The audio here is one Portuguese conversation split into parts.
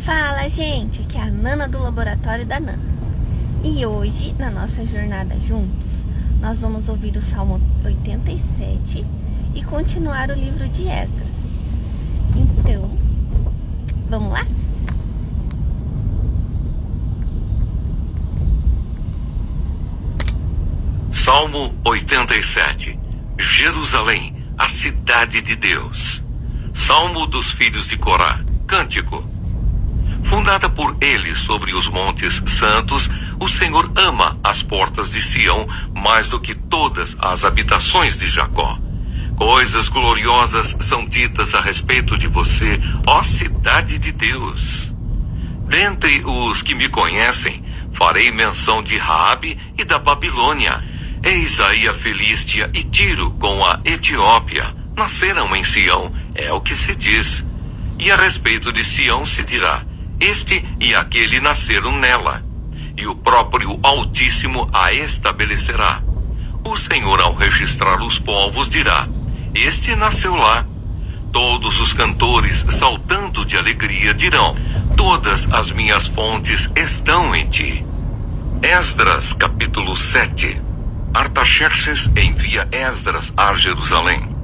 Fala, gente! Aqui é a Nana do Laboratório da Nana. E hoje, na nossa jornada juntos, nós vamos ouvir o Salmo 87 e continuar o livro de Esdras. Então, vamos lá? Salmo 87. Jerusalém, a cidade de Deus. Salmo dos filhos de Corá. Cântico. Fundada por ele sobre os montes santos, o Senhor ama as portas de Sião mais do que todas as habitações de Jacó. Coisas gloriosas são ditas a respeito de você, ó cidade de Deus. Dentre os que me conhecem, farei menção de Raabe e da Babilônia. Eis aí a Filístia e Tiro com a Etiópia. Nasceram em Sião, é o que se diz. E a respeito de Sião se dirá: este e aquele nasceram nela, e o próprio Altíssimo a estabelecerá. O Senhor, ao registrar os povos, dirá: este nasceu lá. Todos os cantores, saltando de alegria, dirão: todas as minhas fontes estão em ti. Esdras, capítulo 7. Artaxerxes envia Esdras a Jerusalém.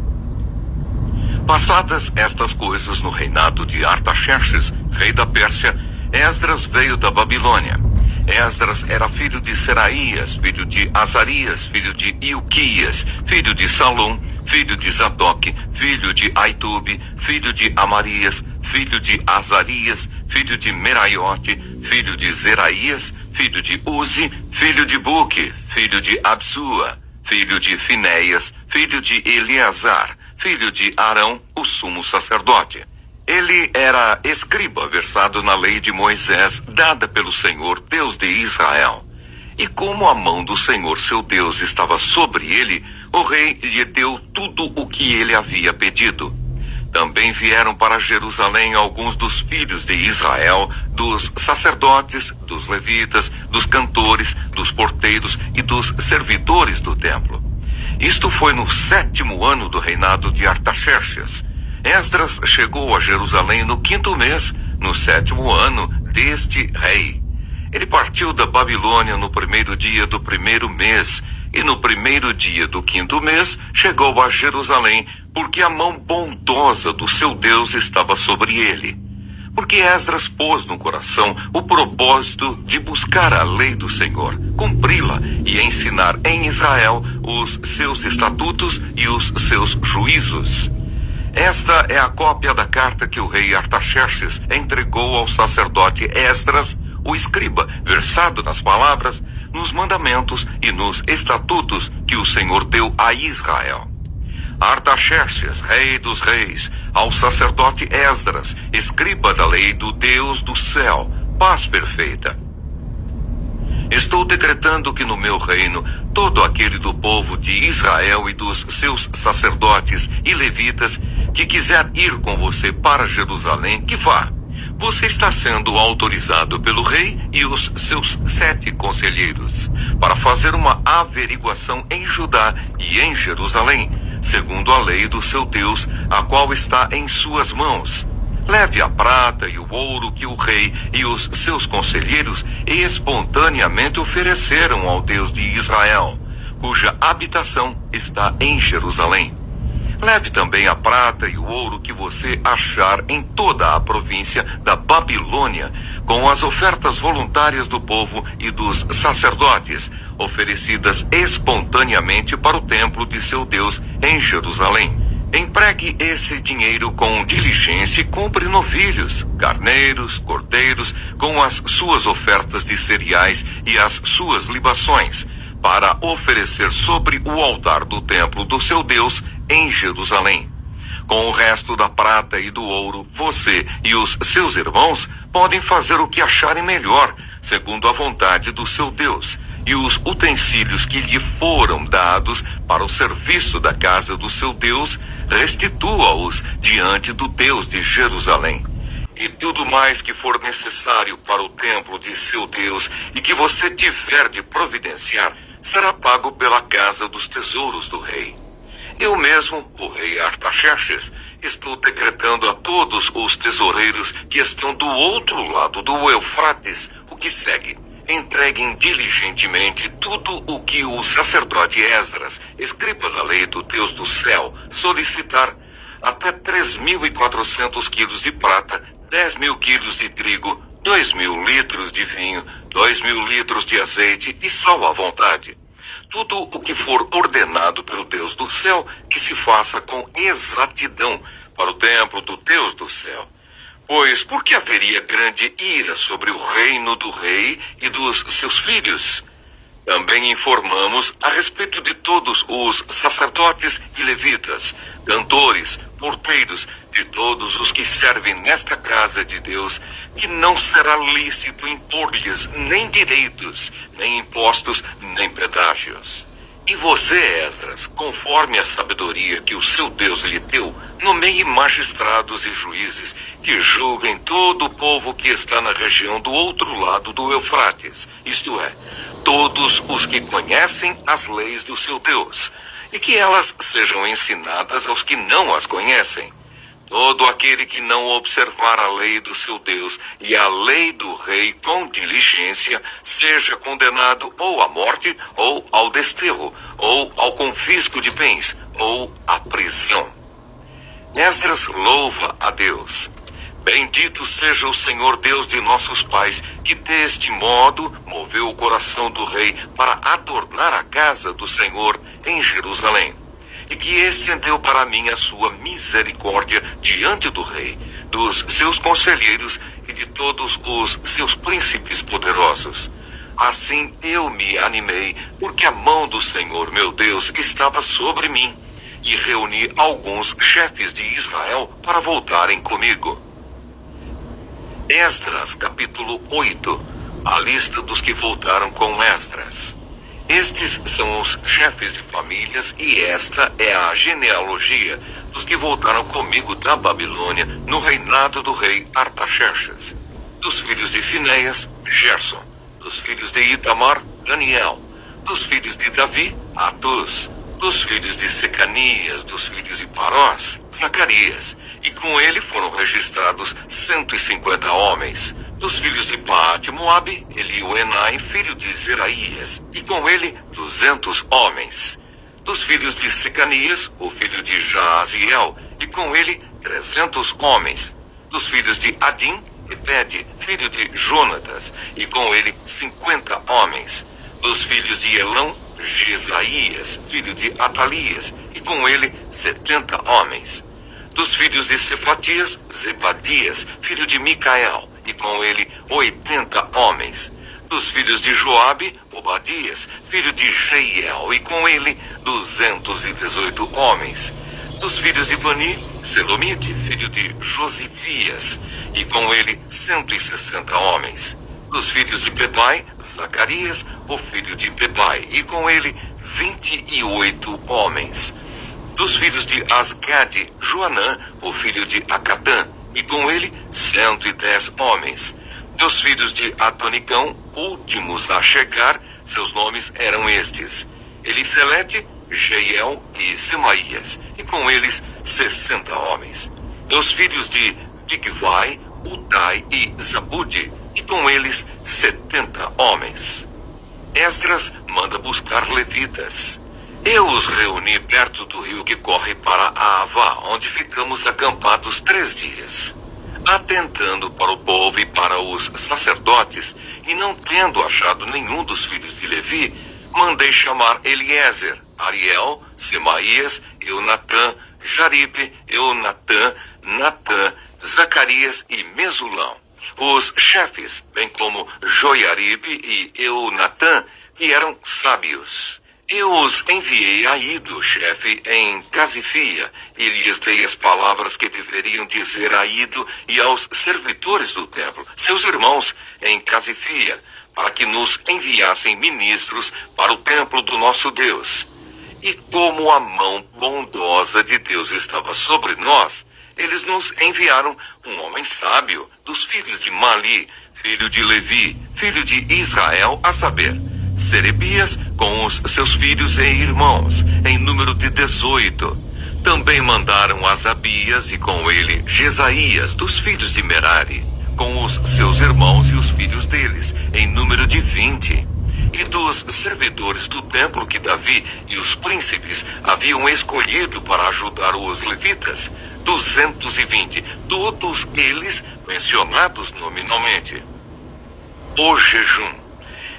Passadas estas coisas no reinado de Artaxerxes, rei da Pérsia, Esdras veio da Babilônia. Esdras era filho de Seraías, filho de Azarias, filho de Ilquias, filho de Salum, filho de Zadok, filho de Aitube, filho de Amarias, filho de Azarias, filho de Meraiote, filho de Zeraías, filho de Uzi, filho de Buque, filho de Absua, filho de Finéias, filho de Eleazar, filho de Arão, o sumo sacerdote. Ele era escriba versado na lei de Moisés, dada pelo Senhor, Deus de Israel. E como a mão do Senhor, seu Deus, estava sobre ele, o rei lhe deu tudo o que ele havia pedido. Também vieram para Jerusalém alguns dos filhos de Israel, dos sacerdotes, dos levitas, dos cantores, dos porteiros e dos servidores do templo. Isto foi no 7º ano do reinado de Artaxerxes. Esdras chegou a Jerusalém no 5º mês, no 7º ano deste rei. Ele partiu da Babilônia no 1º dia do 1º mês, e no 1º dia do 5º mês chegou a Jerusalém, porque a mão bondosa do seu Deus estava sobre ele. Porque Esdras pôs no coração o propósito de buscar a lei do Senhor, cumpri-la e ensinar em Israel os seus estatutos e os seus juízos. Esta é a cópia da carta que o rei Artaxerxes entregou ao sacerdote Esdras, o escriba, versado nas palavras, nos mandamentos e nos estatutos que o Senhor deu a Israel. Artaxerxes, rei dos reis, ao sacerdote Esdras, escriba da lei do Deus do céu, paz perfeita. Estou decretando que no meu reino, todo aquele do povo de Israel e dos seus sacerdotes e levitas que quiser ir com você para Jerusalém, que vá. Você está sendo autorizado pelo rei e os seus 7 conselheiros para fazer uma averiguação em Judá e em Jerusalém, segundo a lei do seu Deus, a qual está em suas mãos. Leve a prata e o ouro que o rei e os seus conselheiros espontaneamente ofereceram ao Deus de Israel, cuja habitação está em Jerusalém. Leve também a prata e o ouro que você achar em toda a província da Babilônia, com as ofertas voluntárias do povo e dos sacerdotes, oferecidas espontaneamente para o templo de seu Deus em Jerusalém. Empregue esse dinheiro com diligência e compre novilhos, carneiros, cordeiros, com as suas ofertas de cereais e as suas libações, para oferecer sobre o altar do templo do seu Deus em Jerusalém. Com o resto da prata e do ouro, você e os seus irmãos podem fazer o que acharem melhor, segundo a vontade do seu Deus, e os utensílios que lhe foram dados para o serviço da casa do seu Deus, restitua-os diante do Deus de Jerusalém. E tudo mais que for necessário para o templo de seu Deus e que você tiver de providenciar, será pago pela casa dos tesouros do rei. Eu mesmo, o rei Artaxerxes, estou decretando a todos os tesoureiros que estão do outro lado do Eufrates o que segue. Entreguem diligentemente tudo o que o sacerdote Esdras, escriba da lei do Deus do céu, solicitar, até 3.400 quilos de prata, 10.000 quilos de trigo, 2.000 litros de vinho, 2.000 litros de azeite e sal à vontade. Tudo o que for ordenado pelo Deus do céu, que se faça com exatidão para o templo do Deus do céu. Pois por que haveria grande ira sobre o reino do rei e dos seus filhos? Também informamos a respeito de todos os sacerdotes e levitas, cantores, porteiros, de todos os que servem nesta casa de Deus, que não será lícito impor-lhes nem direitos, nem impostos, nem pedágios. E você, Esdras, conforme a sabedoria que o seu Deus lhe deu, nomeie magistrados e juízes que julguem todo o povo que está na região do outro lado do Eufrates, isto é, todos os que conhecem as leis do seu Deus, e que elas sejam ensinadas aos que não as conhecem. Todo aquele que não observar a lei do seu Deus e a lei do rei com diligência, seja condenado ou à morte, ou ao desterro, ou ao confisco de bens, ou à prisão. Esdras louva a Deus. Bendito seja o Senhor Deus de nossos pais, que deste modo moveu o coração do rei para adornar a casa do Senhor em Jerusalém, e que estendeu para mim a sua misericórdia diante do rei, dos seus conselheiros e de todos os seus príncipes poderosos. Assim eu me animei, porque a mão do Senhor meu Deus estava sobre mim, e reuni alguns chefes de Israel para voltarem comigo. Esdras, capítulo 8. A lista dos que voltaram com Esdras. Estes são os chefes de famílias e esta é a genealogia dos que voltaram comigo da Babilônia no reinado do rei Artaxerxes. Dos filhos de Finéias, Gerson. Dos filhos de Itamar, Daniel. Dos filhos de Davi, Atus. Dos filhos de Secanias, dos filhos de Parós, Zacarias. E com ele foram registrados 150 homens. Dos filhos de Paate Moabe, Elioenai, filho de Zeraías, e com ele 200 homens. Dos filhos de Secanias, o filho de Jaaziel, e com ele 300 homens. Dos filhos de Adim, Ebede, filho de Jonatas, e com ele 50 homens. Dos filhos de Elão, Jesaías, filho de Atalias, e com ele 70 homens. Dos filhos de Cefatias, Zebadias, filho de Micael, e com ele 80 homens. Dos filhos de Joabe, Obadias, filho de Jeiel, e com ele 218 homens. Dos filhos de Bani, Selomite, filho de Josifias, e com ele 160 homens. Dos filhos de Bebai, Zacarias, o filho de Bebai, e com ele 28 homens. Dos filhos de Asgade, Joanã, o filho de Acatã, e com ele 110 homens. Dos filhos de Adonicão, últimos a chegar, seus nomes eram estes: Elifelete, Jeiel e Semaías, e com eles 60 homens. Dos filhos de Bigvai, Udai e Zabude, e com eles 70 homens. Esdras manda buscar levitas. Eu os reuni perto do rio que corre para Aavá, onde ficamos acampados 3 dias. Atentando para o povo e para os sacerdotes, e não tendo achado nenhum dos filhos de Levi, mandei chamar Eliezer, Ariel, Semaías, Eunatã, Jaribe, Eunatã, Natã, Zacarias e Mesulão. Os chefes, bem como Joiaribe e Eunatã, que eram sábios. Eu os enviei a Ido, chefe, em Casifia, e lhes dei as palavras que deveriam dizer a Ido e aos servidores do templo, seus irmãos, em Casifia, para que nos enviassem ministros para o templo do nosso Deus. E como a mão bondosa de Deus estava sobre nós, eles nos enviaram um homem sábio, dos filhos de Mali, filho de Levi, filho de Israel, a saber, Serebias, com os seus filhos e irmãos, em número de 18. Também mandaram Asabias e com ele Jesaías, dos filhos de Merari, com os seus irmãos e os filhos deles, em número de 20. E dos servidores do templo que Davi e os príncipes haviam escolhido para ajudar os levitas, 220, todos eles mencionados nominalmente. O jejum.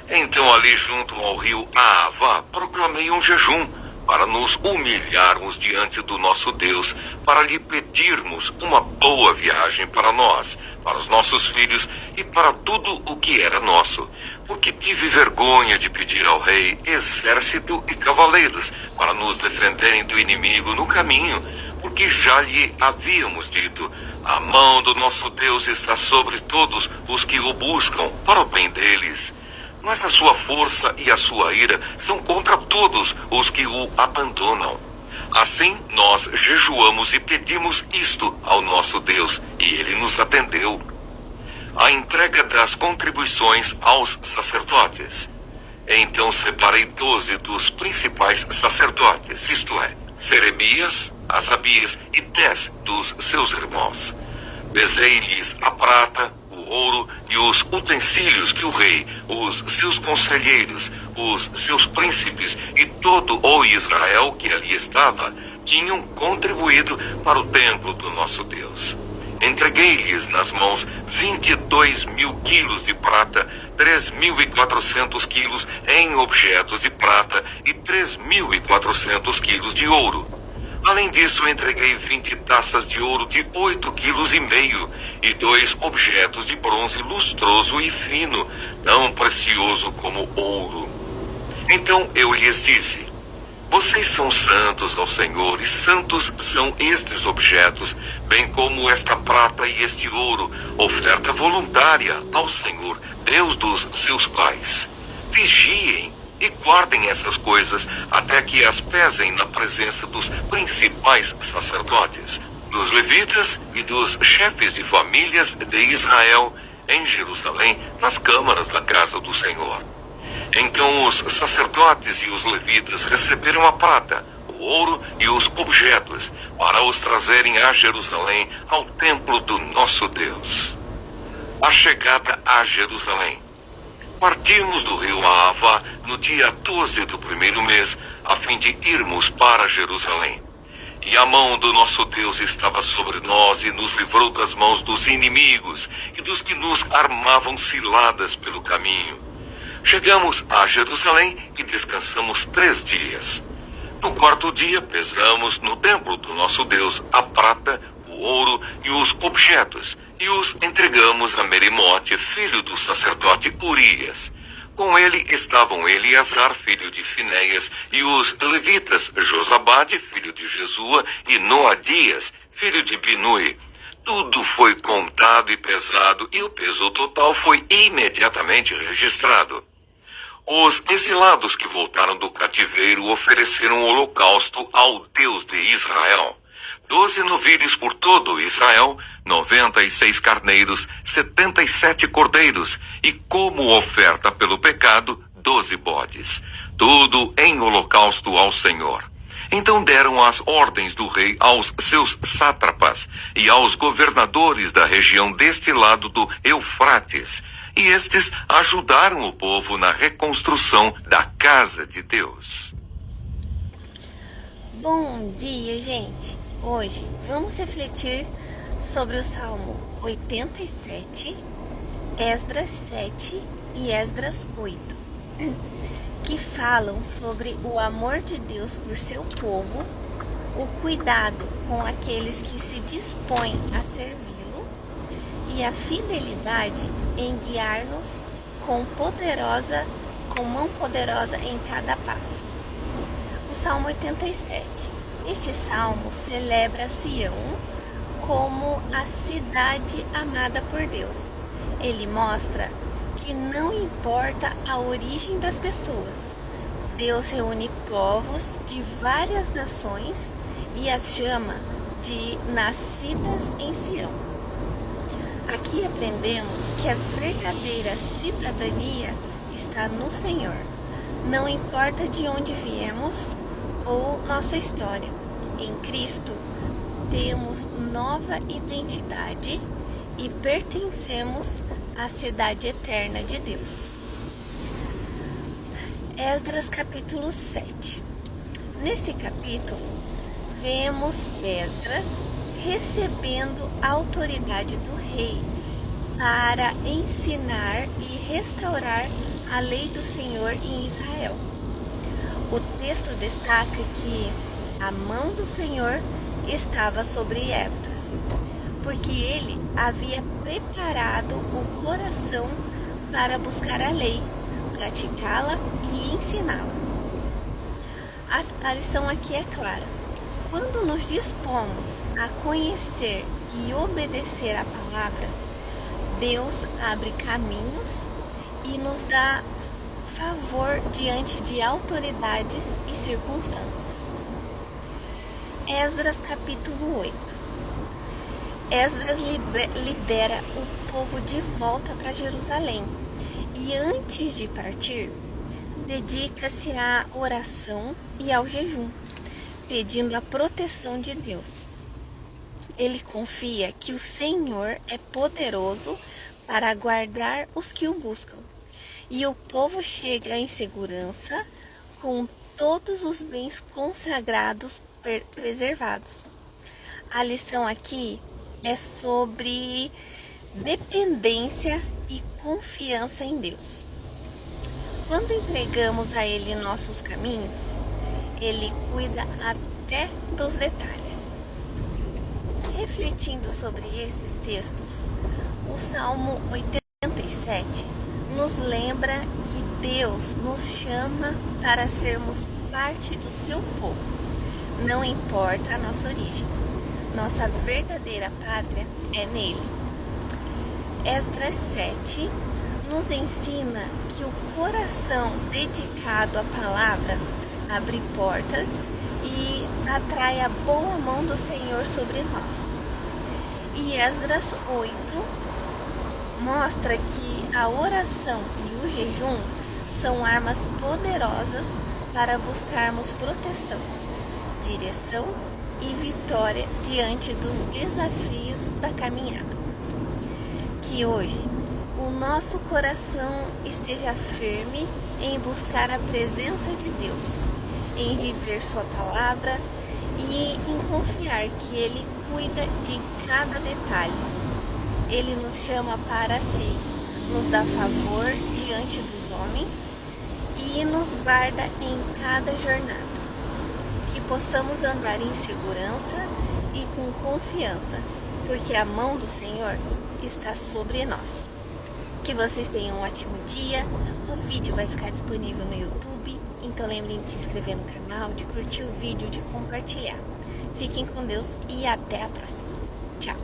Então ali junto ao rio Ahava proclamei um jejum, para nos humilharmos diante do nosso Deus, para lhe pedirmos uma boa viagem para nós, para os nossos filhos e para tudo o que era nosso. Porque tive vergonha de pedir ao rei exército e cavaleiros para nos defenderem do inimigo no caminho, porque já lhe havíamos dito: a mão do nosso Deus está sobre todos os que o buscam, para o bem deles. Mas a sua força e a sua ira são contra todos os que o abandonam. Assim, nós jejuamos e pedimos isto ao nosso Deus, e ele nos atendeu. A entrega das contribuições aos sacerdotes. Então separei 12 dos principais sacerdotes, isto é, Serebias, Asabias e 10 dos seus irmãos. Pesei-lhes a prata, o ouro e os utensílios que o rei, os seus conselheiros, os seus príncipes e todo o Israel que ali estava tinham contribuído para o templo do nosso Deus. Entreguei-lhes nas mãos 22.000 quilos de prata, 3.400 quilos em objetos de prata e 3.400 quilos de ouro. Além disso, entreguei 20 taças de ouro de 8,5 quilos e 2 objetos de bronze lustroso e fino, tão precioso como ouro. Então eu lhes disse: vocês são santos ao Senhor, e santos são estes objetos, bem como esta prata e este ouro, oferta voluntária ao Senhor, Deus dos seus pais. Vigiem e guardem essas coisas até que as pesem na presença dos principais sacerdotes, dos levitas e dos chefes de famílias de Israel em Jerusalém, nas câmaras da casa do Senhor. Então os sacerdotes e os levitas receberam a prata, o ouro e os objetos para os trazerem a Jerusalém, ao templo do nosso Deus. A chegada a Jerusalém. Partimos do rio Ahava no dia 12 do primeiro mês, a fim de irmos para Jerusalém. E a mão do nosso Deus estava sobre nós e nos livrou das mãos dos inimigos e dos que nos armavam ciladas pelo caminho. Chegamos a Jerusalém e descansamos 3 dias. No 4º dia, pesamos no templo do nosso Deus a prata, o ouro e os objetos, e os entregamos a Merimote, filho do sacerdote Urias. Com ele estavam Eleazar, filho de Finéias, e os levitas Josabade, filho de Jesua, e Noadias, filho de Binui. Tudo foi contado e pesado, e o peso total foi imediatamente registrado. Os exilados que voltaram do cativeiro ofereceram holocausto ao Deus de Israel: 12 novilhos por todo Israel, 96 carneiros, 77 cordeiros, e como oferta pelo pecado, 12 bodes. Tudo em holocausto ao Senhor. Então deram as ordens do rei aos seus sátrapas e aos governadores da região deste lado do Eufrates, e estes ajudaram o povo na reconstrução da casa de Deus. Bom dia, gente! Hoje vamos refletir sobre o Salmo 87, Esdras 7 e Esdras 8, que falam sobre o amor de Deus por seu povo, o cuidado com aqueles que se dispõem a servi-lo e a fidelidade em guiar-nos com mão poderosa em cada passo. O Salmo 87. Este salmo celebra Sião como a cidade amada por Deus. Ele mostra que não importa a origem das pessoas, Deus reúne povos de várias nações e as chama de nascidas em Sião. Aqui aprendemos que a verdadeira cidadania está no Senhor. Não importa de onde viemos ou nossa história, em Cristo temos nova identidade e pertencemos à cidade eterna de Deus. Esdras capítulo 7. Nesse capítulo, vemos Esdras recebendo a autoridade do rei para ensinar e restaurar a lei do Senhor em Israel. O texto destaca que a mão do Senhor estava sobre Esdras, porque ele havia preparado o coração para buscar a lei, praticá-la e ensiná-la. A lição aqui é clara. Quando nos dispomos a conhecer e obedecer a palavra, Deus abre caminhos e nos dá favor diante de autoridades e circunstâncias. Esdras capítulo 8. Esdras lidera o povo de volta para Jerusalém e antes de partir, dedica-se à oração e ao jejum, pedindo a proteção de Deus. Ele confia que o Senhor é poderoso para guardar os que o buscam, e o povo chega em segurança com todos os bens consagrados preservados. A lição aqui é sobre dependência e confiança em Deus. Quando entregamos a Ele nossos caminhos, Ele cuida até dos detalhes. Refletindo sobre esses textos, o Salmo 87 nos lembra que Deus nos chama para sermos parte do seu povo. Não importa a nossa origem, nossa verdadeira pátria é nele. Esdras 7 nos ensina que o coração dedicado à palavra abre portas e atrai a boa mão do Senhor sobre nós. E Esdras 8 mostra que a oração e o jejum são armas poderosas para buscarmos proteção, direção e vitória diante dos desafios da caminhada. Que hoje o nosso coração esteja firme em buscar a presença de Deus, em viver sua palavra e em confiar que Ele cuida de cada detalhe. Ele nos chama para si, nos dá favor diante dos homens e nos guarda em cada jornada. Que possamos andar em segurança e com confiança, porque a mão do Senhor está sobre nós. Que vocês tenham um ótimo dia. O vídeo vai ficar disponível no YouTube, então lembrem de se inscrever no canal, de curtir o vídeo, de compartilhar. Fiquem com Deus e até a próxima. Tchau!